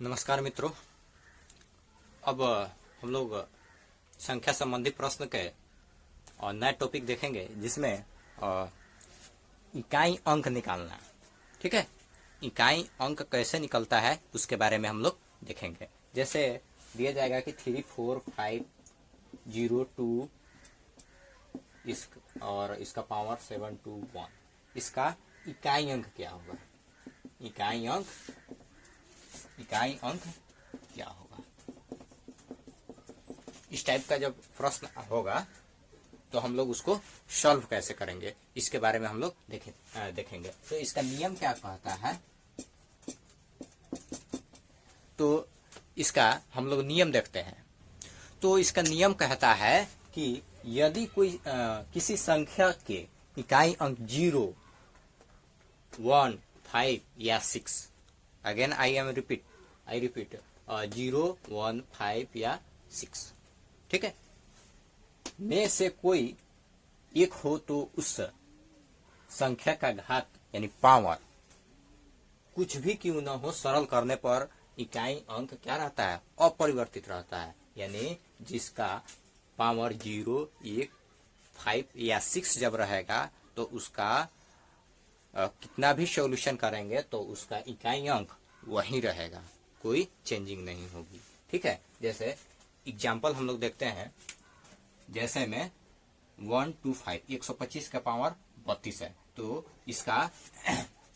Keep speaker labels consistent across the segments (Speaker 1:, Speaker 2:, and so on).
Speaker 1: नमस्कार मित्रों। अब हम लोग संख्या संबंधी प्रश्न के नए टॉपिक देखेंगे जिसमें इकाई अंक निकालना। ठीक है, इकाई अंक कैसे निकलता है उसके बारे में हम लोग देखेंगे। जैसे दिया जाएगा कि 3, 4, 5, 0, 2 और इसका पावर 7, 2, 1, इसका इकाई अंक क्या होगा? इकाई अंक क्या होगा? इस टाइप का जब प्रश्न होगा तो हम लोग उसको सॉल्व कैसे करेंगे इसके बारे में हम लोग देखेंगे। तो इसका नियम क्या कहता है, तो इसका हम लोग नियम देखते हैं। तो इसका नियम कहता है कि यदि कोई किसी संख्या के इकाई अंक 0, 1, 5 या 6, अगेन आई रिपीट 0, 1, 5 या 6, ठीक है, में से कोई एक हो तो उस संख्या का घात यानी पावर कुछ भी क्यों न हो, सरल करने पर इकाई अंक क्या रहता है? अपरिवर्तित रहता है। यानी जिसका पावर 0, 1, 5 या 6 जब रहेगा तो उसका कितना भी सॉल्यूशन करेंगे तो उसका इकाई अंक वही रहेगा, कोई चेंजिंग नहीं होगी। ठीक है, जैसे एग्जाम्पल हम लोग देखते हैं। जैसे में 1, 2, 5, 125 का पावर 32 है, तो इसका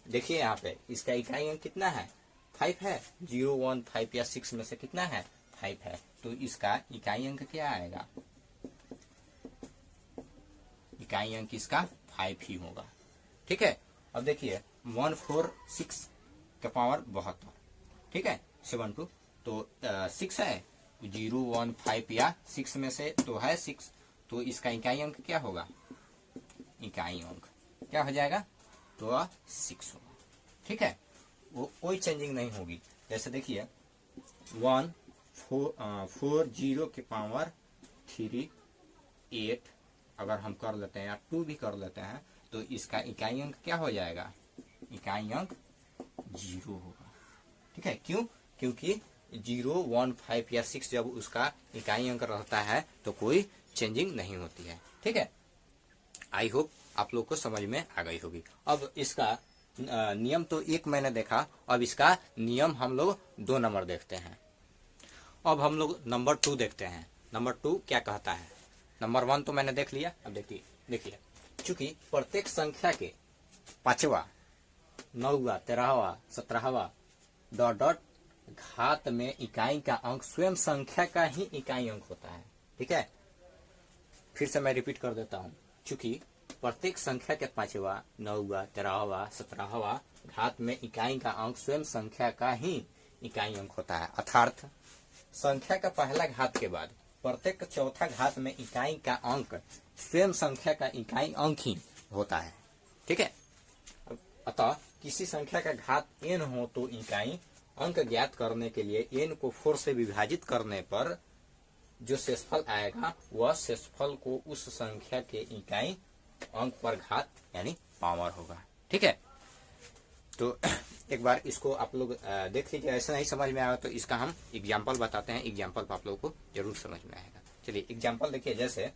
Speaker 1: देखिए यहाँ पे इसका इकाई अंक कितना है? 5 है। 0, 1, 5 या 6 में से कितना है? 5 है। तो इसका इकाई अंक क्या आएगा? इकाई अंक इसका 5 ही होगा। ठीक है, अब देखिए 1, 4, 6 का पावर 72, ठीक है, 7, 2, तो 6 है। 0, 1, 5 या 6 में से तो है 6, तो इसका इकाई अंक क्या होगा? इकाई अंक क्या हो जाएगा? तो 6 होगा। ठीक है, वो कोई चेंजिंग नहीं होगी। जैसे देखिए 1, 4, 0 के पावर 3, 8 अगर हम कर लेते हैं या 2 भी कर लेते हैं तो इसका इकाई अंक क्या हो जाएगा? इकाई अंक 0 होगा। ठीक है, क्यों? क्योंकि 0, 1, 5 या 6 जब उसका इकाई अंक रहता है तो कोई चेंजिंग नहीं होती है। ठीक है, आई होप आप लोग को समझ में आ गई होगी। अब इसका नियम तो एक मैंने देखा, अब इसका नियम हम लोग 2 नंबर देखते हैं। अब हम लोग नंबर 2 देखते हैं। नंबर 2 क्या कहता है? नंबर 1 तो मैंने देख लिया। अब देखिए चूंकि प्रत्येक संख्या के 5वां, 9वां, 13वां, 17वां डॉट घात में इकाई का अंक स्वयं संख्या का ही इकाई अंक होता है। ठीक है, फिर से मैं रिपीट कर देता हूं। चूंकि प्रत्येक संख्या के 5वां, 9वां, 13वां, 17वां घात में इकाई का अंक स्वयं संख्या का ही इकाई अंक होता है, अर्थात संख्या का पहला घात के बाद प्रत्येक चौथा घात में इकाई का अंक स्वयं संख्या का इकाई अंक ही होता है। ठीक है, अतः किसी संख्या का घात n हो तो इकाई अंक ज्ञात करने के लिए n को 4 से विभाजित करने पर जो शेषफल आएगा वह शेषफल को उस संख्या के इकाई अंक पर घात यानी पावर होगा। ठीक है, तो एक बार इसको आप लोग देख लीजिए। ऐसा नहीं समझ में आया तो इसका हम एग्जाम्पल बताते हैं, एग्जाम्पल आप लोगों को जरूर समझ में आएगा। चलिए एग्जाम्पल देखिए। जैसे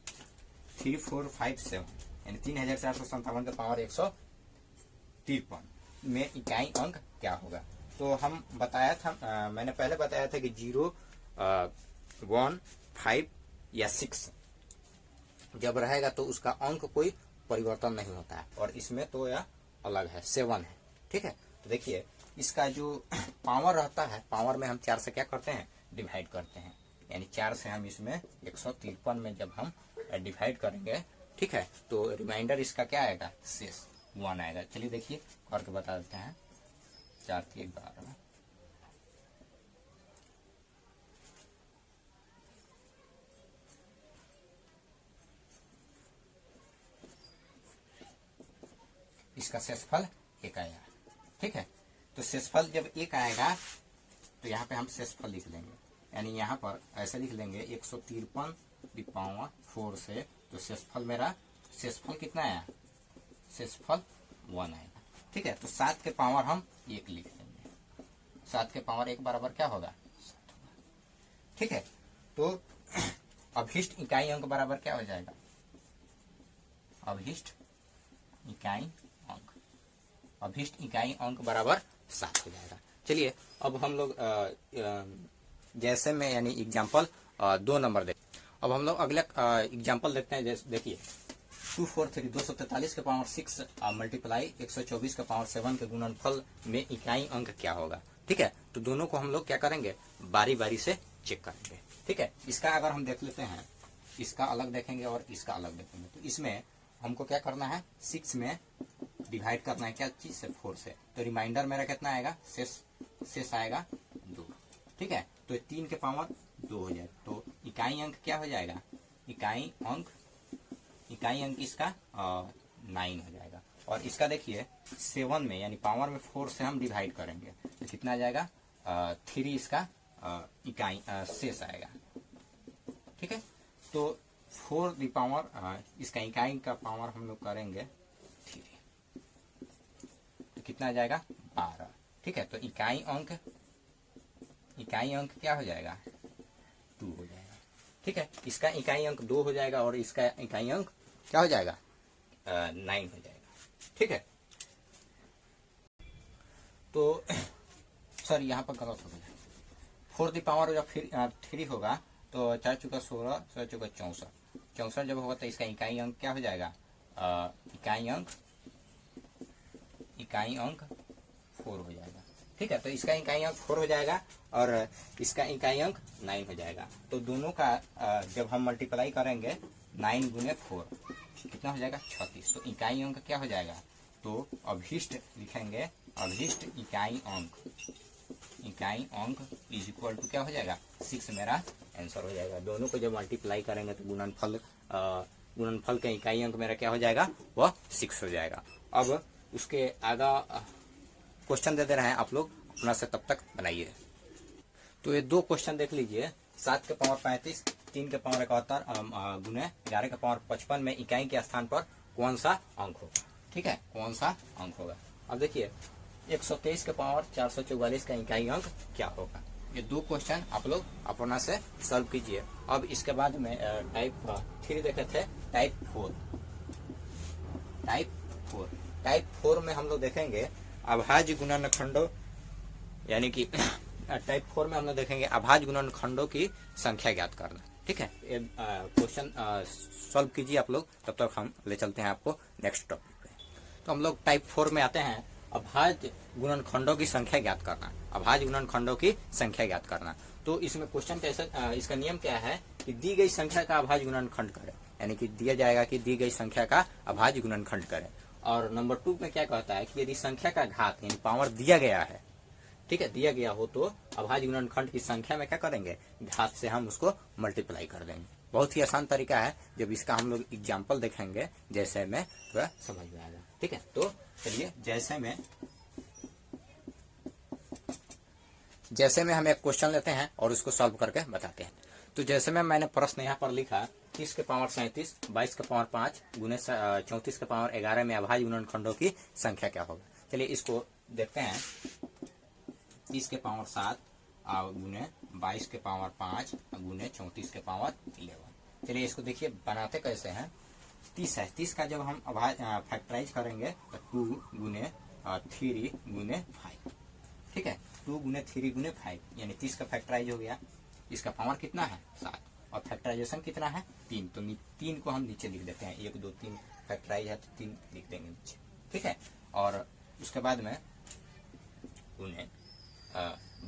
Speaker 1: 3, 4, 5, 7 यानी 3457 का पावर 153 में इकाई अंक क्या होगा? तो हम बताया था, मैंने पहले बताया था कि 0, 1, 5 या 6 जब रहेगा तो उसका अंक कोई परिवर्तन नहीं होता है, और इसमें तो यह अलग है, 7 है। ठीक है, तो देखिए इसका जो पावर रहता है, पावर में हम 4 से क्या करते हैं? डिवाइड करते हैं। यानी 4 से हम इसमें 153 में जब हम डिवाइड करेंगे, ठीक है, तो रिमाइंडर इसका क्या आएगा? शेष 1 आएगा। चलिए देखिए करके बता देते हैं। 4 की 12, इसका शेषफल 1 आएगा। ठीक है, तो शेषफल जब 1 आएगा तो यहाँ पे हम शेषफल लिख लेंगे। यानी यहाँ पर ऐसे लिख लेंगे 153/4 से, तो शेषफल मेरा शेषफल कितना आया? शेषफल 1 आएगा। ठीक है, तो 7 के पावर हम 1 लिख लेंगे। 7 के पावर 1 बराबर क्या होगा, 7 होगा। ठीक है, तो अभिष्ट इकाई अंक बराबर क्या हो जाएगा, अभिष्ट इकाई अंक, अभिष्ट इकाई अंक बराबर 7 हो जाएगा। चलिए अब हम लोग जैसे में यानी एग्जाम्पल 2 नंबर देख। अब हम लोग अगले एग्जाम्पल देखते हैं। जैसे देखिए 243 243 के पावर 6 मल्टीप्लाई 124 के पावर 7 के गुणनफल में इकाई अंक क्या होगा। ठीक है, तो दोनों को हम लोग क्या करेंगे, बारी बारी से चेक करेंगे। ठीक है, इसका अगर हम देख लेते हैं, इसका अलग देखेंगे और इसका अलग देखेंगे। तो इसमें हमको क्या करना है, 6 में डिवाइड करना है क्या चीज से, 4 से। तो रिमाइंडर मेरा कितना आएगा, शेष आएगा 2। ठीक है, तो 3 के पावर 2 हो जाए तो इकाई अंक क्या हो जाएगा, इकाई अंक इसका 9 हो जाएगा। और इसका देखिए 7 में यानी पावर में 4 से हम डिवाइड करेंगे तो कितना आ जाएगा, 3 इसका इकाई शेष आएगा। ठीक है, तो 4 दी पावर इसका इकाई का पावर हम लोग करेंगे 3 तो कितना आ जाएगा, 12। ठीक है, तो इकाई अंक क्या हो जाएगा, 2 हो जाएगा। ठीक है, इसका इकाई अंक 2 हो जाएगा और इसका इकाई अंक क्या हो जाएगा, 9 हो जाएगा। ठीक है, तो सर यहाँ पर गलत हो गया, 4 दी पावर जब फिर 3 होगा तो 4 चुका 16, 16 चुका 64, 64 जब होगा तो इसका इकाई अंक क्या हो जाएगा, इकाई अंक 4 हो जाएगा। ठीक है, तो इसका इकाई अंक 4 हो जाएगा और इसका इकाई अंक 9 हो जाएगा। तो दोनों का जब हम मल्टीप्लाई करेंगे 9 गुने 4 कितना हो जाएगा, 36। तो इकाई अंक क्या हो जाएगा, तो अभिष्ट लिखेंगे, अभिष्ट इकाई अंक इज इक्वल टू क्या हो जाएगा, 6 मेरा आंसर हो जाएगा। दोनों को जब मल्टीप्लाई करेंगे तो गुणनफल का इकाई अंक मेरा क्या हो जाएगा, वह 6 हो जाएगा। अब उसके आगा क्वेश्चन दे रहे हैं, आप लोग अपना से तब तक बनाइए। तो ये 2 क्वेश्चन देख लीजिए, 7 के पावर 35, 3 के पावर 71 गुने 11 के पावर 55 में इकाई के स्थान पर कौन सा अंक होगा। ठीक है, कौन सा अंक होगा। अब देखिए 123 के पावर 444 का इकाई अंक क्या होगा। ये 2 क्वेश्चन आप लोग अपना से सॉल्व कीजिए। अब इसके बाद में टाइप 3 देखे थे, टाइप 4 में हम लोग देखेंगे अभाज्य गुणनखंडों, यानी कि टाइप 4 में हम लोग देखेंगे अभाज्य गुणनखंडों की संख्या ज्ञात करना। ठीक है, ये क्वेश्चन सॉल्व कीजिए आप लोग, तब तक हम ले चलते हैं आपको नेक्स्ट टॉपिक पे। तो हम लोग टाइप 4 में आते हैं, अभाज्य गुणनखंडों की संख्या ज्ञात करना, अभाज्य गुणनखंडों की संख्या ज्ञात करना। तो इसमें क्वेश्चन कैसे, इसका नियम क्या है कि दी गई संख्या का अभाज्य गुणनखंड करें, यानी कि दिया जाएगा कि दी गई संख्या का अभाज्य गुणनखंड करें। और नंबर 2 में क्या कहता है कि यदि संख्या का घात यानी पावर दिया गया है, ठीक है, दिया गया हो तो अभाज्य गुणनखंड की संख्या में क्या करेंगे, घात से हम उसको मल्टीप्लाई कर देंगे। बहुत ही आसान तरीका है, जब इसका हम लोग एग्जाम्पल देखेंगे जैसे में तो समझ में आएगा। ठीक है, तो चलिए जैसे में हम एक क्वेश्चन लेते हैं और उसको सॉल्व करके बताते हैं। तो जैसे में मैंने प्रश्न यहाँ पर लिखा 30 के पावर 37, 22 के पावर 5 गुने 34 के पावर 11 में अभाज्य गुणनखंडों की संख्या क्या होगा। चलिए इसको देखते हैं, 30 के पावर 7 गुने 22 के पावर 5 गुने 34 के पावर 11। चलिए इसको देखिए बनाते कैसे हैं। 30 है, 30 का जब हम फैक्टराइज करेंगे तो 2 गुने 3 गुने 5। ठीक है, 2 गुने 3 गुने 5 यानी 30 का फैक्टराइज हो गया। इसका पावर कितना है, 7 और फैक्टराइजेशन कितना है, 3। तो 3 को हम नीचे लिख देते हैं, 1 2 3 फैक्टराइज है तो 3 लिख देंगे नीचे। ठीक है, और उसके बाद में उन्हें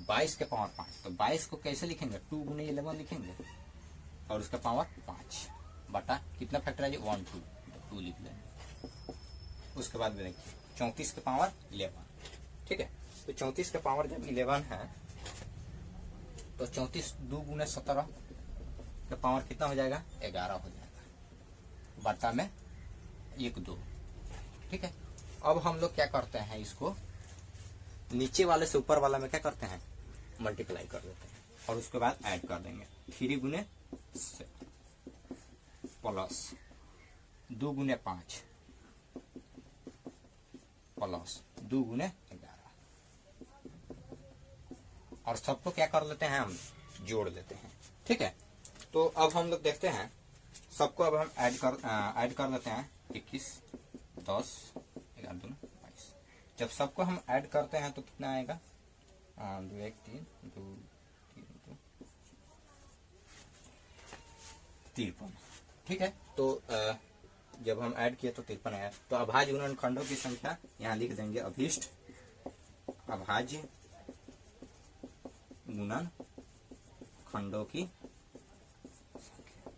Speaker 1: 22 के पावर 5, तो 22 को कैसे लिखेंगे, 2 गुने 11 लिखेंगे और उसका पावर 5 बटा कितना फैक्टराइज 1 2 2 लिख लेंगे। उसके बाद में देखिए 34 के पावर 11। ठीक है, तो 34 के पावर जब 11 है तो 34 2 गुने 17 का पावर कितना हो जाएगा, 11 हो जाएगा बटा में 1 2। ठीक है, अब हम लोग क्या करते हैं, इसको नीचे वाले से ऊपर वाला में क्या करते हैं, मल्टीप्लाई कर देते हैं और उसके बाद ऐड कर देंगे। 3 गुने प्लस 2 गुने 5 प्लस 2 गुने 11 और सबको क्या कर लेते हैं, हम जोड़ लेते हैं। ठीक है, तो अब हम लोग देखते हैं सबको अब हम ऐड कर लेते हैं। 21, 10, 11, 2, 22। जब सबको हम ऐड करते हैं तो कितना आएगा, 2, 1, 3, 2, 3, 2, 53। ठीक है, तो जब हम ऐड किए तो 53 आया। तो अभाज्य गुणनखंडों की संख्या यहाँ लिख देंगे, अभीष्ट अभाज्य गुणन खंडों की संख्या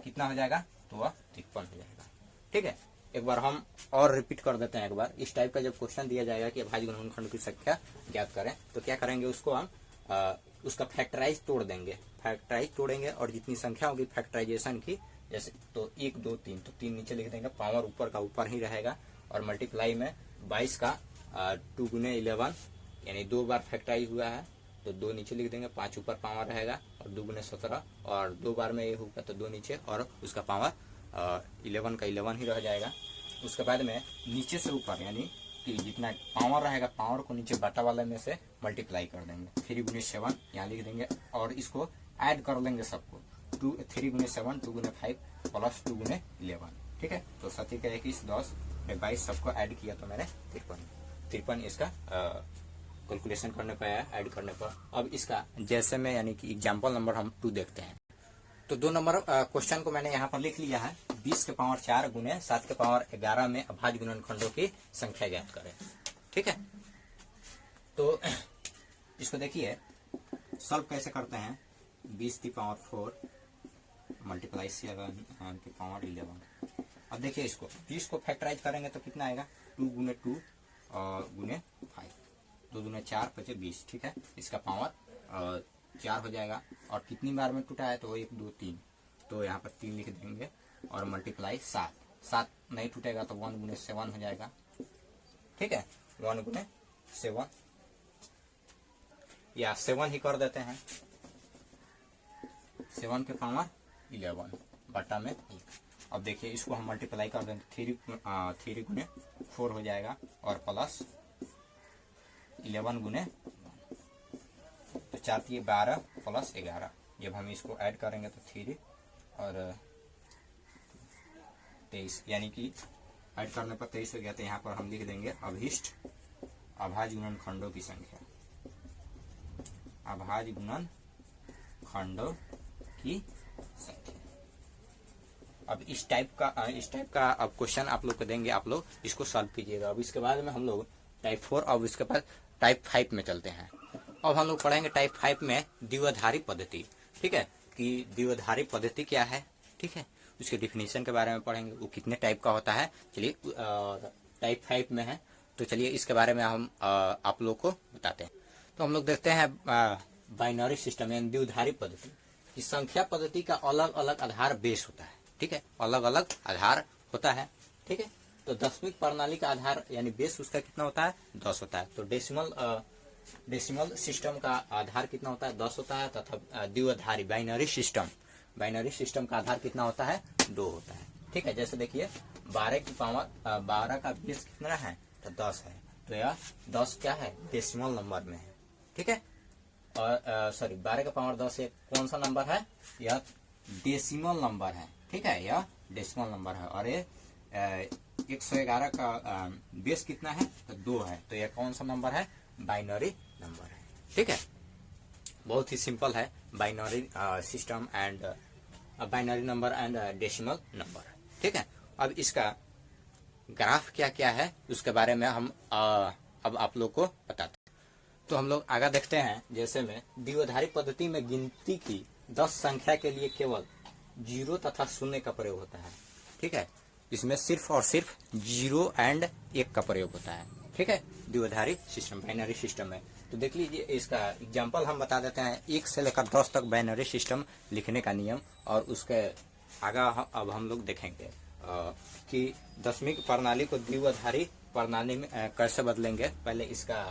Speaker 1: कितना हो जाएगा, तो वह 53 हो जाएगा। ठीक है, एक बार हम और रिपीट कर देते हैं। एक बार इस टाइप का जब क्वेश्चन दिया जाएगा कि अभाज्य गुणनखंड की संख्या ज्ञात करें, तो क्या करेंगे, उसको हम उसका फैक्टराइज तोड़ देंगे, फैक्टराइज तोड़ेंगे और जितनी संख्या होगी फैक्टराइजेशन की, जैसे तो 1, 2, 3, तो 3 नीचे लिख देंगे, पावर ऊपर का ऊपर ही रहेगा, और मल्टीप्लाई में 22 का 2 गुने 11 यानी 2 बार फैक्टराइज हुआ है तो 2 नीचे लिख देंगे, 5 ऊपर पावर रहेगा, और 2 गुने 17, और 2 बार में ये होगा तो 2 नीचे, और उसका पावर 11 का 11 ही रह जाएगा। उसके बाद में नीचे से ऊपर यानी कि जितना पावर रहेगा, पावर को नीचे बटा वाले में से मल्टीप्लाई कर देंगे, 3 गुने 7 यहाँ लिख देंगे, और इसको ऐड कर लेंगे सबको, 3 गुने 7, 2 गुने 5 प्लस 2 गुने 11। ठीक है, तो 7 का 21, 10, 22 सबको ऐड किया तो मैंने 53 इसका कैलकुलेशन करने पर आया, ऐड करने पर। अब इसका जैसे में यानी कि एग्जाम्पल नंबर हम 2 देखते हैं। तो 2 नंबर क्वेश्चन को मैंने यहाँ पर लिख लिया है, 20 के पावर 4 गुने 7 के पावर 11 में अभाज्य गुणनखंडों की संख्या ज्ञात करें। ठीक है, तो इसको देखिए सॉल्व कैसे करते हैं। 20 की पावर 4 मल्टीप्लाई 7 के पावर 11। अब देखिए इसको 20 को फैक्टराइज करेंगे तो कितना आएगा, 2 गुने 2 गुने 5, 2 गुने 4 5 20। ठीक है, इसका पावर 4 हो जाएगा, और कितनी बार में टूटा है तो 1, 2, 3, तो यहाँ पर 3 लिख देंगे, और मल्टीप्लाई 7 नहीं टूटेगा तो 1 गुने 7 हो जाएगा। ठीक है, 1 गुने 7 या 7 ही कर देते हैं, 7 के पावर 11 बटा में 1। अब देखिए इसको हम मल्टीप्लाई कर देंगे, 3 गुने 4 हो जाएगा, और प्लस 11 गुने, तो 4 3 12 प्लस 11। जब हम इसको ऐड करेंगे तो 3 और 23 यानी कि ऐड करने पर 23 हो गया। तो यहाँ पर हम लिख देंगे अभीष्ट अभाज्य गुणनखंडों की संख्या, अभाज्य गुणनखंडों की संख्या। अब इस टाइप का अब क्वेश्चन आप लोग को देंगे, आप लोग इसको सॉल्व कीजिएगा। अब इसके बाद में हम लोग टाइप 4 और इसके बाद टाइप 5 में चलते हैं। अब हम लोग पढ़ेंगे टाइप 5 में द्विआधारी पद्धति। ठीक है, कि द्विआधारी पद्धति क्या है, ठीक है, उसके डिफिनीशन के बारे में पढ़ेंगे, वो कितने टाइप का होता है। चलिए टाइप 5 में है, तो चलिए इसके बारे में हम आप लोग को बताते हैं। तो हम लोग देखते हैं बाइनरी सिस्टम यानी द्विआधारी पद्धति। इस संख्या पद्धति का अलग अलग आधार बेस होता है। ठीक है, अलग अलग आधार होता है। ठीक है, तो दशमिक प्रणाली का आधार यानी बेस उसका कितना होता है, 10 होता है। तो डेसिमल सिस्टम का आधार कितना होता है, 10 होता है। तथा द्विआधारी बाइनरी सिस्टम का आधार कितना होता है, 2 होता है। ठीक है, जैसे देखिए 12 की पावर 12 का बेस कितना है, तो 10 है। तो यह 10 क्या है, डेसिमल नंबर में है। ठीक है, और सॉरी 12 का पावर 10 एक कौन सा नंबर है, यह डेसिमल नंबर है। ठीक है, यह डेसिमल नंबर है। और ये 111 का बेस कितना है, तो 2 है। तो यह कौन सा नंबर है, बाइनरी नंबर है। ठीक है, बहुत ही सिंपल है binary system and binary number and decimal number. ठीक है, अब इसका ग्राफ क्या क्या है उसके बारे में हम अब आप लोग को बताते हैं। तो हम लोग आगे देखते हैं। जैसे में द्विआधारी पद्धति में गिनती की 10 संख्या के लिए केवल 0 तथा 0 का प्रयोग होता है। ठीक है, इसमें सिर्फ और सिर्फ 0 एंड 1 का प्रयोग होता है। ठीक है, द्विआधारी सिस्टम बाइनरी सिस्टम में। तो देख लीजिए इसका एग्जांपल हम बता देते हैं। 1 से लेकर 10 तक बाइनरी सिस्टम लिखने का नियम, और उसके आगा अब हम लोग देखेंगे कि दशमिक प्रणाली को द्विआधारी प्रणाली में कैसे बदलेंगे। पहले इसका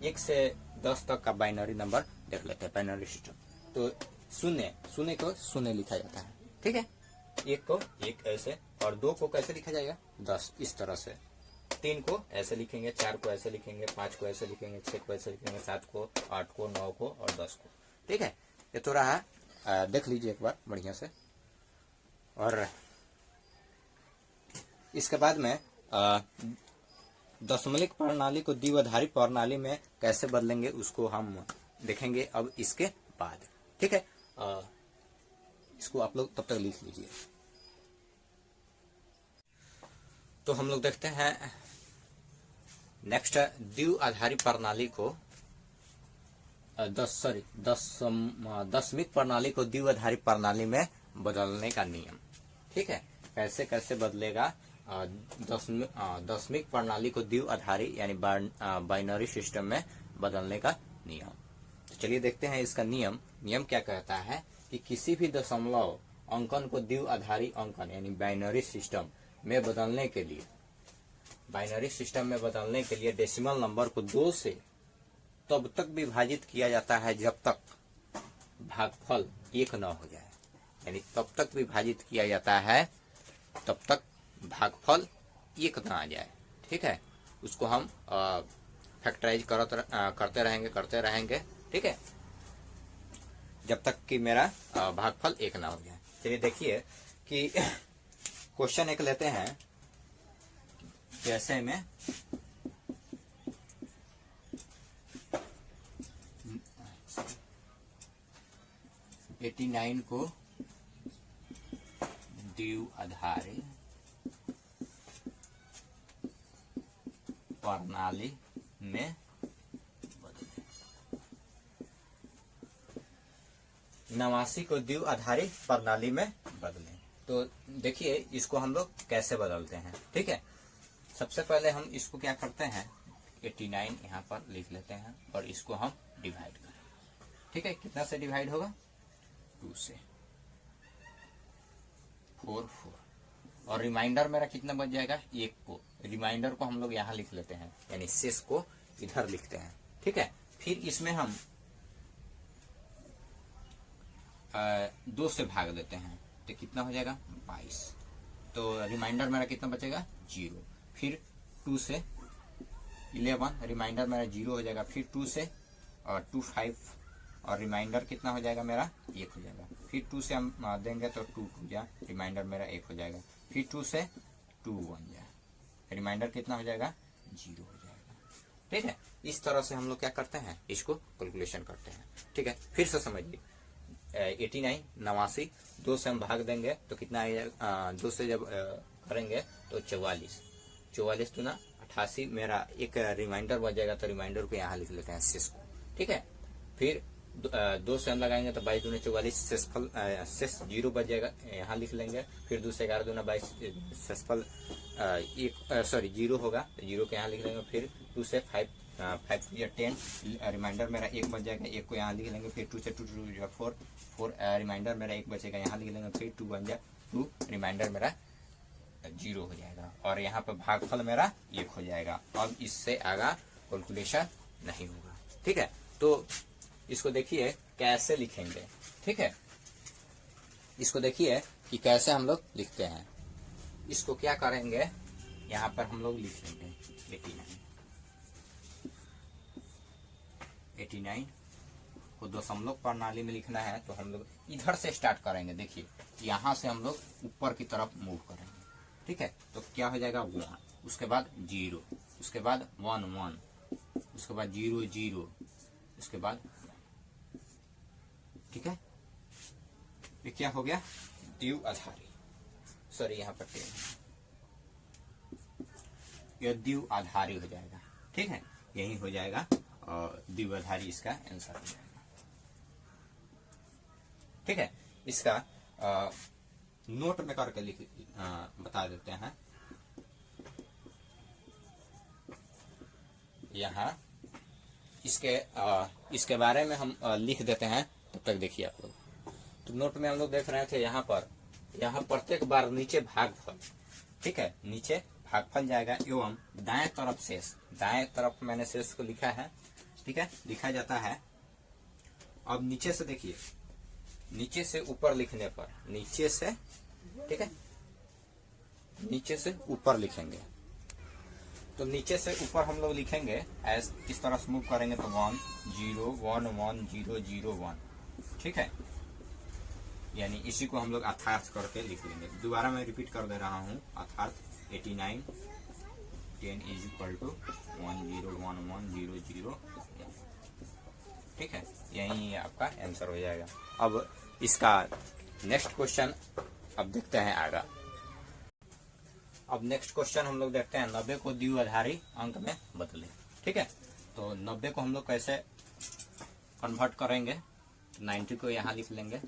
Speaker 1: 1 से 10 तक का बाइनरी नंबर देख लेते हैं, बाइनरी सिस्टम। तो 0 को 0 लिखा जाता है। ठीक है, 1 को 1 ऐसे, और 2 को कैसे लिखा जाएगा, 10 इस तरह से। 3 को ऐसे लिखेंगे, 4 को ऐसे लिखेंगे, 5 को ऐसे लिखेंगे, 6 को ऐसे लिखेंगे, 7 को, 8 को, 9 को और 10 को। ठीक है, ये तो रहा, देख लीजिए एक बार बढ़िया से। और इसके बाद में दशमलव प्रणाली को द्विआधारी प्रणाली में कैसे बदलेंगे उसको हम देखेंगे अब इसके बाद। ठीक है, इसको आप लोग तब तक लिख लीजिए। तो हम लोग देखते हैं नेक्स्ट, द्विआधारी प्रणाली को दशमिक प्रणाली को द्विआधारी प्रणाली में बदलने का नियम। ठीक है, कैसे कैसे बदलेगा दशमिक प्रणाली को द्विआधारी यानी बाइनरी सिस्टम में बदलने का नियम। तो चलिए देखते हैं इसका नियम। नियम क्या कहता है कि किसी भी दशमलव अंकन को द्विआधारी अंकन यानी बाइनरी सिस्टम में बदलने के लिए, डेसिमल नंबर को 2 से तब तक विभाजित किया जाता है जब तक भागफल 1 न हो जाए। यानी तब तक विभाजित किया जाता है तब तक भागफल 1 न आ जाए। ठीक है, उसको हम फैक्टराइज करते रहेंगे। ठीक है, जब तक कि मेरा भागफल 1 ना हो जाए। चलिए देखिए कि क्वेश्चन एक लेते हैं, जैसे में 89 को द्विआधारी प्रणाली में बदलें। 89 को द्विआधारी प्रणाली में बदलें। तो देखिए इसको हम लोग कैसे बदलते हैं। ठीक है, सबसे पहले हम इसको क्या करते हैं, 89 यहाँ पर लिख लेते हैं और इसको हम डिवाइड करें। ठीक है, कितना से डिवाइड होगा, 2 से, 4 और रिमाइंडर मेरा कितना बच जाएगा, 1 को। रिमाइंडर को हम लोग यहाँ लिख लेते हैं, यानी शेष को इधर लिखते हैं। ठीक है, फिर इसमें हम 2 से भाग देते हैं तो कितना हो जाएगा, 22। तो रिमाइंडर मेरा कितना बचेगा, 0। फिर 2 से 11, रिमाइंडर मेरा 0 हो जाएगा। फिर 2 से 2 5 और रिमाइंडर कितना हो जाएगा मेरा, 1 हो जाएगा। फिर 2 से हम देंगे तो 2 2 जा, रिमाइंडर मेरा 1 हो जाएगा। फिर 2 से 2 1 जा, रिमाइंडर कितना हो जाएगा, 0 हो जाएगा। ठीक है, इस तरह से हम लोग क्या करते हैं, इसको कैलकुलेशन करते हैं। ठीक है, फिर से समझिए, 89 89, 2 से हम भाग देंगे तो कितना आएगा, 2 से जब करेंगे तो 44 तो ना 88 मेरा एक रिमाइंडर बच जाएगा। तो रिमाइंडर को यहाँ लिख लेते हैं, शेष को। ठीक है, फिर 2 से हम लगाएंगे तो 22 दूना 44, शेष 0 बच जाएगा, यहाँ लिख लेंगे। फिर 2 से 11 दूना 22, शेषफल 0 होगा, तो 0 को यहाँ लिख लेंगे। फिर 2 से 5 या 10, रिमाइंडर मेरा 1 बच जाएगा, 1 को यहाँ लिख लेंगे। फिर 2 से 2 4 रिमाइंडर मेरा 1 बचेगा, यहाँ लिख लेंगे। फिर 2 1 2, रिमाइंडर मेरा 0 हो जाएगा और यहाँ पर भागफल मेरा 1 हो जाएगा। अब इससे आगे कैलकुलेशन नहीं होगा। ठीक है, तो इसको देखिए कैसे लिखेंगे। ठीक है, इसको देखिए कि कैसे हम लोग लिखते हैं। इसको क्या करेंगे, यहाँ पर हम लोग लिख लेंगे 89 को दशमलव प्रणाली में लिखना है तो हम लोग इधर से स्टार्ट करेंगे। देखिए यहाँ से हम लोग ऊपर की तरफ मूव करेंगे। ठीक है, तो क्या हो जाएगा, 1, उसके बाद 0, उसके बाद 1 1, उसके बाद 0 0, उसके बाद 1। ठीक है, ये क्या हो गया, द्विआधारी, सॉरी यहाँ पर 10, यह द्विआधारी हो जाएगा। ठीक है, यही हो जाएगा और द्विआधारी इसका आंसर हो जाएगा। ठीक है, इसका नोट में करके लिख बता देते हैं। यहाँ इसके बारे में हम लिख देते हैं, तब तक देखिए आप लोग। तो नोट में हम लोग देख रहे थे यहाँ प्रत्येक बार नीचे भागफल, ठीक है, नीचे भागफल जाएगा एवं दाएं तरफ शेष। दाएं तरफ मैंने शेष को लिखा है। ठीक है, लिखा जाता है। अब नीचे से देखिए, नीचे से ऊपर लिखने पर, नीचे से, ठीक है, नीचे से ऊपर लिखेंगे तो नीचे से ऊपर हम लोग लिखेंगे एस, इस तरह से मूव करेंगे तो 1 0 1 1 0 0 1, ठीक है। यानी इसी को हम लोग अर्थार्थ करके लिख लेंगे। दोबारा मैं रिपीट कर दे रहा हूँ, अर्थार्थ 89 10 इज इक्वल टू 1 0 1 1 0 0 1, ठीक है। यही आपका आंसर हो जाएगा। अब इसका नेक्स्ट क्वेश्चन अब देखते हैं आगे। अब नेक्स्ट क्वेश्चन हम लोग देखते हैं 90 को द्विआधारी अंक में बदले, ठीक है। तो 90 को हम लोग कैसे कन्वर्ट करेंगे, 90 को यहाँ लिख लेंगे,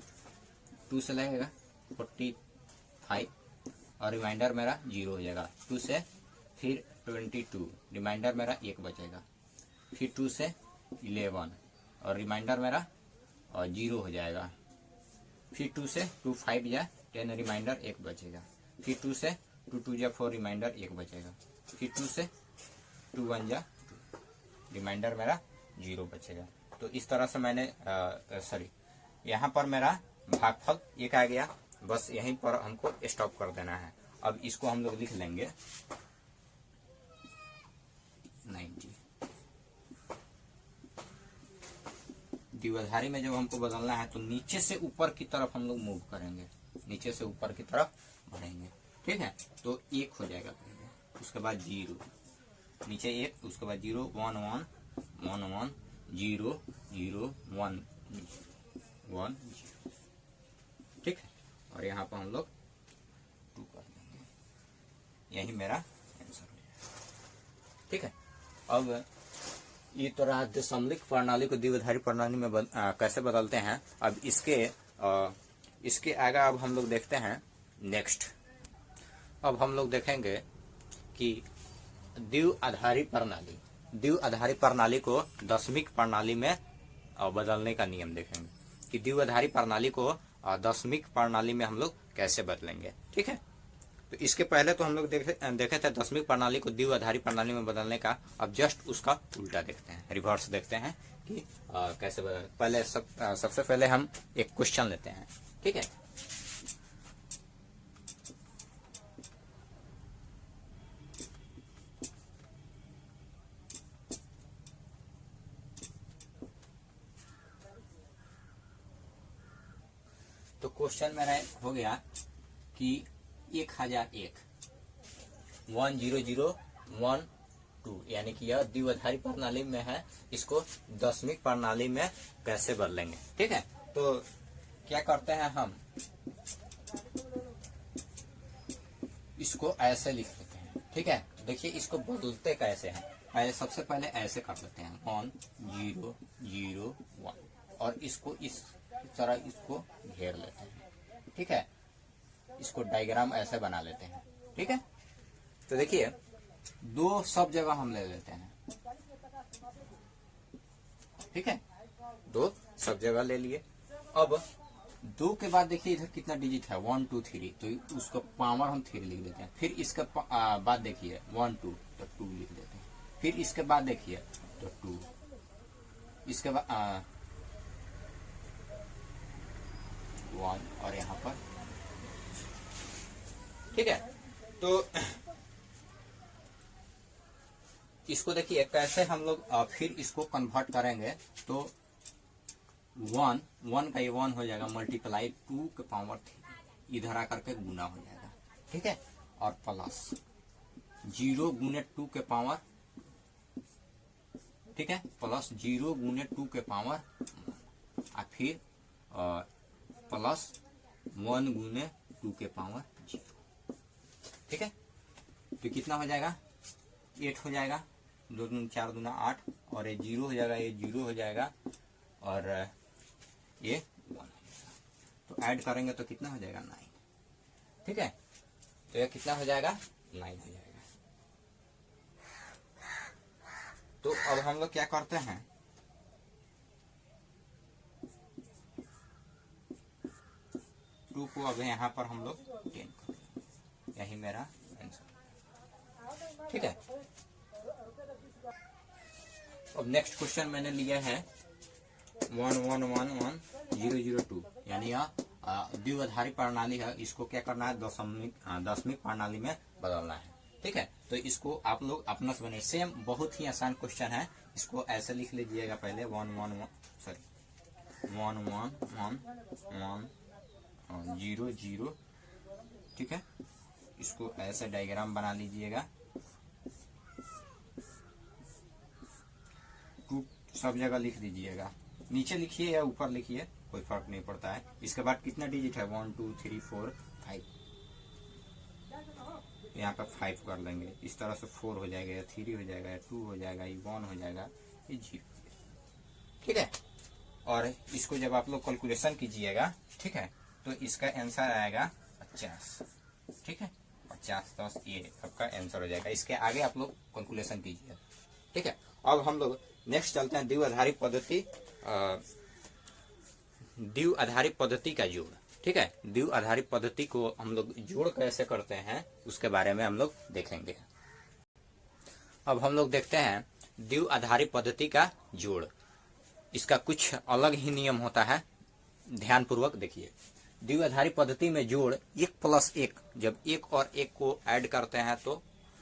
Speaker 1: 2 से लगेगा 45 और रिमाइंडर मेरा 0 हो जाएगा। 2 से फिर 22, रिमाइंडर मेरा 1 बचेगा। फिर 2 से 11 और रिमाइंडर मेरा 0 हो जाएगा। फिर 2 से 2 5 या 10, रिमाइंडर 1 बचेगा। फिर 2 से 2 2 या 4, रिमाइंडर 1 बचेगा। फिर 2 से 2 1 या 2, रिमाइंडर मेरा 0 बचेगा। तो इस तरह से मैंने सॉरी, यहाँ पर मेरा भागफल 1 आ गया, बस यहीं पर हमको स्टॉप कर देना है। अब इसको हम लोग लिख लेंगे 90। द्विआधारी में जब हमको बदलना है तो नीचे से ऊपर की तरफ हम लोग मूव करेंगे, नीचे से ऊपर की तरफ बढ़ेंगे, ठीक है। तो 1 हो जाएगा पहले, उसके बाद 0, नीचे 1, उसके बाद 0 1 1 1 1 0 0 1 1 0, ठीक है। और यहाँ पर हम लोग 2 कर देंगे, यही मेरा आंसर हो जाएगा, ठीक है। अब ये तो रहा दशमलव प्रणाली को द्विआधारी प्रणाली में कैसे बदलते हैं। अब इसके आगे अब हम लोग देखते हैं नेक्स्ट। अब हम लोग देखेंगे कि द्विआधारी प्रणाली को दशमिक प्रणाली में बदलने का नियम देखेंगे कि द्विआधारी प्रणाली को दशमिक प्रणाली में हम लोग कैसे बदलेंगे, ठीक है। तो इसके पहले तो हम लोग देखे थे दशमिक प्रणाली को द्विआधारी प्रणाली में बदलने का। अब जस्ट उसका उल्टा देखते हैं, रिवर्स देखते हैं कि कैसे बदल। पहले सबसे पहले हम एक क्वेश्चन लेते हैं, ठीक है। तो क्वेश्चन मेरा हो गया कि 1001 10012, यानी कि यह द्विआधारी प्रणाली में है, इसको दशमिक प्रणाली में कैसे बदलेंगे, ठीक है। तो क्या करते हैं हम, इसको ऐसे लिख लेते हैं, ठीक है। देखिए इसको बदलते कैसे हैं, पहले सबसे पहले ऐसे कर लेते हैं 1 0 0 1 और इसको इस तरह इसको घेर लेते हैं, ठीक है। इसको डायग्राम ऐसे बना लेते हैं, ठीक है। तो देखिए 2 सब जगह हम ले लेते हैं, ठीक है। 2 सब जगह ले लिए। अब 2 के बाद देखिए इधर कितना डिजिट है 1 2 3, तो उसको पावर हम 3 लिख देते हैं। फिर इसके बाद देखिए 1 2, तो 2 लिख देते हैं। फिर इसके बाद देखिए तो 2, इसके बाद 1 और यहाँ पर, ठीक है। तो इसको देखिए कैसे हम लोग फिर इसको कन्वर्ट करेंगे। तो 1 का ये 1 हो जाएगा, मल्टीप्लाई 2 के पावर 3 इधर आकर के गुना हो जाएगा, ठीक है। और प्लस 0 गुने 2 के पावर, ठीक है, प्लस 0 गुने 2 के पावर और फिर प्लस 1 गुने 2 के पावर 0, ठीक है। तो कितना हो जाएगा 8 हो जाएगा, 2 दूनी 4 दूना 8 और ये 0 हो जाएगा, ये 0 हो जाएगा और ये 1 हो जाएगा। तो ऐड करेंगे तो कितना हो जाएगा 9, ठीक है। तो ये कितना हो जाएगा 9 हो जाएगा। तो अब हम लोग क्या करते हैं, टू को अब यहाँ पर हम लोग 10 कर देंगे, यही मेरा आंसर, ठीक है। अब नेक्स्ट क्वेश्चन मैंने लिया है 11111002, यानी यह द्विआधारी प्रणाली है, इसको क्या करना है दशमिक प्रणाली में बदलना है, ठीक है, तो इसको आप लोग अपना से बने, सेम बहुत ही आसान क्वेश्चन है। इसको ऐसे लिख लीजिएगा पहले 1 1 1 सॉरी 1 1 1 1 0 0, ठीक है। इसको ऐसे डायग्राम बना लीजिएगा, टू सब जगह लिख दीजिएगा, नीचे लिखिए या ऊपर लिखिए कोई फर्क नहीं पड़ता है। इसके बाद कितना डिजिट है 1 2 3 4 5, यहाँ पे 5 कर लेंगे, इस तरह से 4 हो जाएगा, या 3 हो जाएगा, या 2 हो जाएगा, ये 1 हो जाएगा, ये 0, ठीक है। और इसको जब आप लोग कैलकुलेशन कीजिएगा, ठीक है, तो इसका आंसर आएगा 50, ठीक है, 50 10 ये आपका आंसर हो जाएगा। इसके आगे आप लोग कैलकुलेशन कीजिए, ठीक है। अब हम लोग नेक्स्ट चलते हैं द्विआधारी पद्धति, द्विआधारी पद्धति का जोड़, ठीक है। द्विआधारी पद्धति को हम लोग जोड़ कैसे करते हैं उसके बारे में हम लोग देखेंगे। अब हम लोग देखते हैं द्विआधारी पद्धति का जोड़, इसका कुछ अलग ही नियम होता है, ध्यान पूर्वक देखिए। द्विआधारी पद्धति में जोड़ 1 + 1, जब 1 और 1 को ऐड करते हैं तो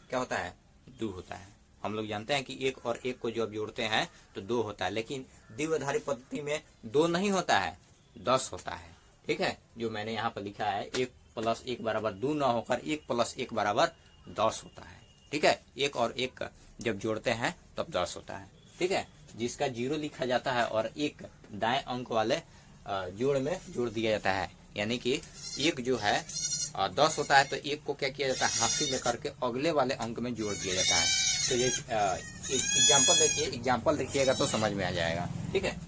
Speaker 1: क्या होता है, 2 होता है। हम लोग जानते हैं कि 1 और 1 को जब जोड़ते हैं तो 2 होता है, लेकिन द्विआधारी पद्धति में 2 नहीं होता है, 10 होता है, ठीक है। जो मैंने यहाँ पर लिखा है 1 + 1 = 2 न होकर 1 + 1 = 10 होता है, ठीक है। 1 और 1 जब जोड़ते हैं तब 10 होता है, ठीक है। जिसका 0 लिखा जाता है और 1 दाएं अंक वाले जोड़ में जोड़ दिया जाता है, यानी कि 1 जो है 10 होता है तो 1 को क्या किया जाता है, हासिल लेकर के अगले वाले अंक में जोड़ दिया जाता है। तो ये एग्जाम्पल देखिए, एग्जाम्पल देखिएगा तो समझ में आ जाएगा, ठीक है।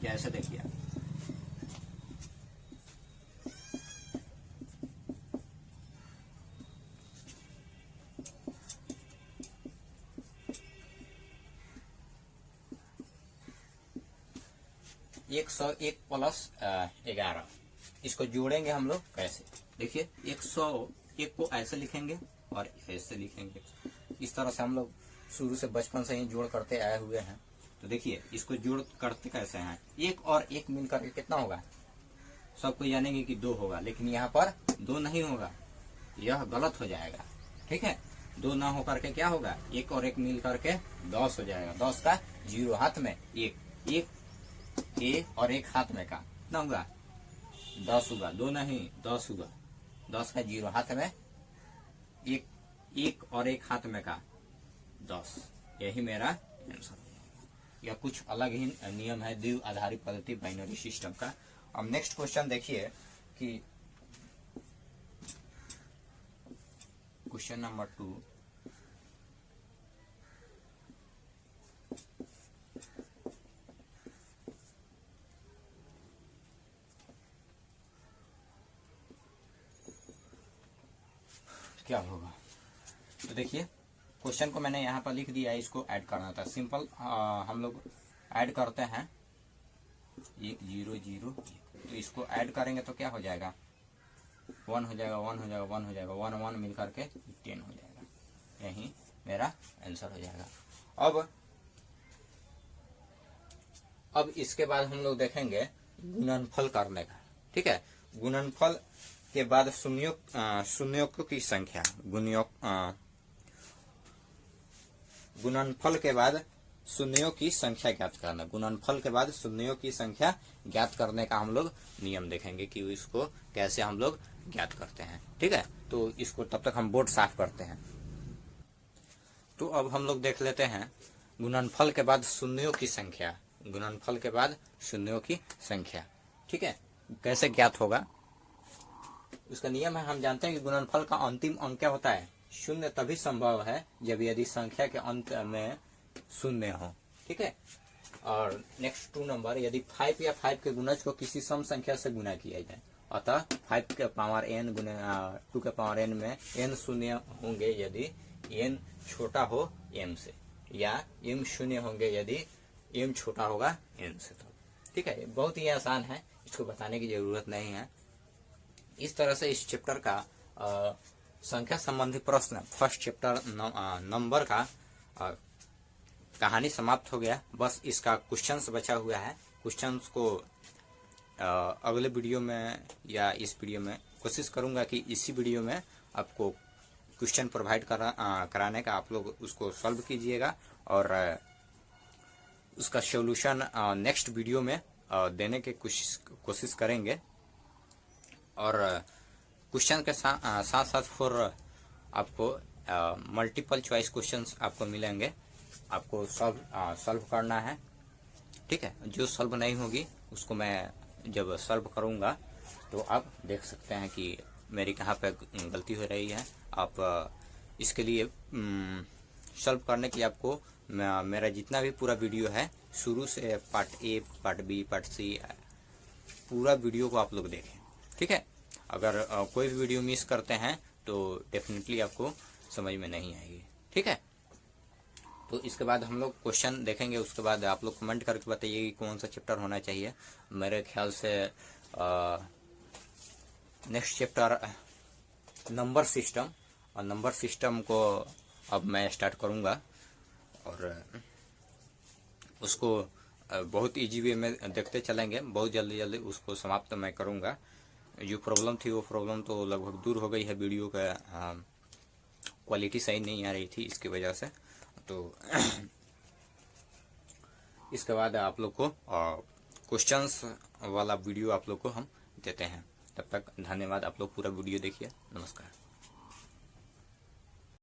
Speaker 1: कैसे देखिए, एक 101 + 11, इसको जोड़ेंगे हम लोग कैसे, देखिए 101 को ऐसे लिखेंगे और ऐसे लिखेंगे, इस तरह से हम लोग शुरू से बचपन से ही जोड़ करते आए हुए हैं। तो देखिए इसको जोड़ करते कैसे हैं, 1 और 1 मिलकर के कितना होगा, सबको जानेंगे कि 2 होगा, लेकिन यहाँ पर 2 नहीं होगा, यह गलत हो जाएगा, ठीक है। 2 ना होकर के क्या होगा, 1 और 1 मिल करके 10 हो जाएगा, 10 का 0 हाथ में 1 ए और 1 हाथ में का कितना होगा, 10 होगा, 2 नहीं 10 होगा, 10 का 0 हाथ में 1 और 1 हाथ में का 10, यही मेरा आंसर है। यह कुछ अलग ही नियम है द्विआधारी पद्धति बाइनरी सिस्टम का। अब नेक्स्ट क्वेश्चन देखिए कि क्वेश्चन नंबर 2, क्या होगा। तो देखिए क्वेश्चन को मैंने यहाँ पर लिख दिया है, इसको ऐड करना था, सिंपल हम लोग ऐड करते हैं 1 0 0, तो इसको ऐड करेंगे तो क्या हो जाएगा, 1 हो जाएगा, 1 हो जाएगा, 1 हो जाएगा, 1 1 मिल करके 10 हो जाएगा, यही मेरा आंसर हो जाएगा। अब इसके बाद हम लोग देखेंगे गुणनफल करने का, ठीक है। गुणनफल के बाद शून्यों की संख्या, गुणनफल के बाद शून्यों की संख्या ज्ञात करना, गुणनफल के बाद शून्यों की संख्या ज्ञात करने का हम लोग नियम देखेंगे कि इसको कैसे हम लोग ज्ञात करते हैं, ठीक है। तो इसको तब तक हम बोर्ड साफ करते हैं। तो अब हम लोग देख लेते हैं गुणनफल के बाद शून्यों की संख्या, गुणनफल के बाद शून्यों की संख्या, ठीक है, कैसे ज्ञात होगा उसका नियम है। हम जानते हैं कि गुणनफल का अंतिम अंक क्या होता है, शून्य तभी संभव है जब यदि संख्या के अंत में शून्य हो, ठीक है। और नेक्स्ट 2 नंबर, यदि 5 या 5 के गुणज को किसी सम संख्या से गुना किया जाए, अतः 5 के पावर n गुना 2 के पावर n में n शून्य होंगे यदि n छोटा हो m से, या m शून्य होंगे यदि m छोटा होगा n से, तो ठीक है। बहुत ही आसान है, इसको बताने की जरूरत नहीं है। इस तरह से इस चैप्टर का संख्या संबंधी प्रश्न, फर्स्ट चैप्टर नंबर का कहानी समाप्त हो गया। बस इसका क्वेश्चंस बचा हुआ है, क्वेश्चंस को अगले वीडियो में या इस वीडियो में कोशिश करूंगा कि इसी वीडियो में आपको क्वेश्चन प्रोवाइड कराने का आप लोग उसको सॉल्व कीजिएगा और उसका सॉल्यूशन नेक्स्ट वीडियो में देने की कोशिश करेंगे। और क्वेश्चन के साथ साथ फॉर आपको मल्टीपल चॉइस क्वेश्चंस आपको मिलेंगे, आपको सॉल्व करना है। ठीक है, जो सॉल्व नहीं होगी उसको मैं जब सॉल्व करूंगा तो आप देख सकते हैं कि मेरी कहाँ पे गलती हो रही है। आप इसके लिए सॉल्व करने के लिए आपको मेरा जितना भी पूरा वीडियो है, शुरू से part A, part B, part C, पूरा वीडियो को आप लोग देखें। ठीक है, अगर कोई भी वीडियो मिस करते हैं तो डेफिनेटली आपको समझ में नहीं आएगी। ठीक है, तो इसके बाद हम लोग क्वेश्चन देखेंगे, उसके बाद आप लोग कमेंट करके बताइए कि कौन सा चैप्टर होना चाहिए। मेरे ख्याल से नेक्स्ट चैप्टर नंबर सिस्टम, और नंबर सिस्टम को अब मैं स्टार्ट करूंगा और उसको बहुत इजी वे में देखते चलेंगे। बहुत जल्दी जल्दी उसको समाप्त मैं करूंगा। जो प्रॉब्लम थी वो प्रॉब्लम तो लगभग दूर हो गई है। वीडियो का क्वालिटी सही नहीं आ रही थी, इसकी वजह से। तो इसके बाद आप लोग को क्वेश्चंस वाला वीडियो आप लोग को हम देते हैं। तब तक धन्यवाद। आप लोग पूरा वीडियो देखिए। नमस्कार।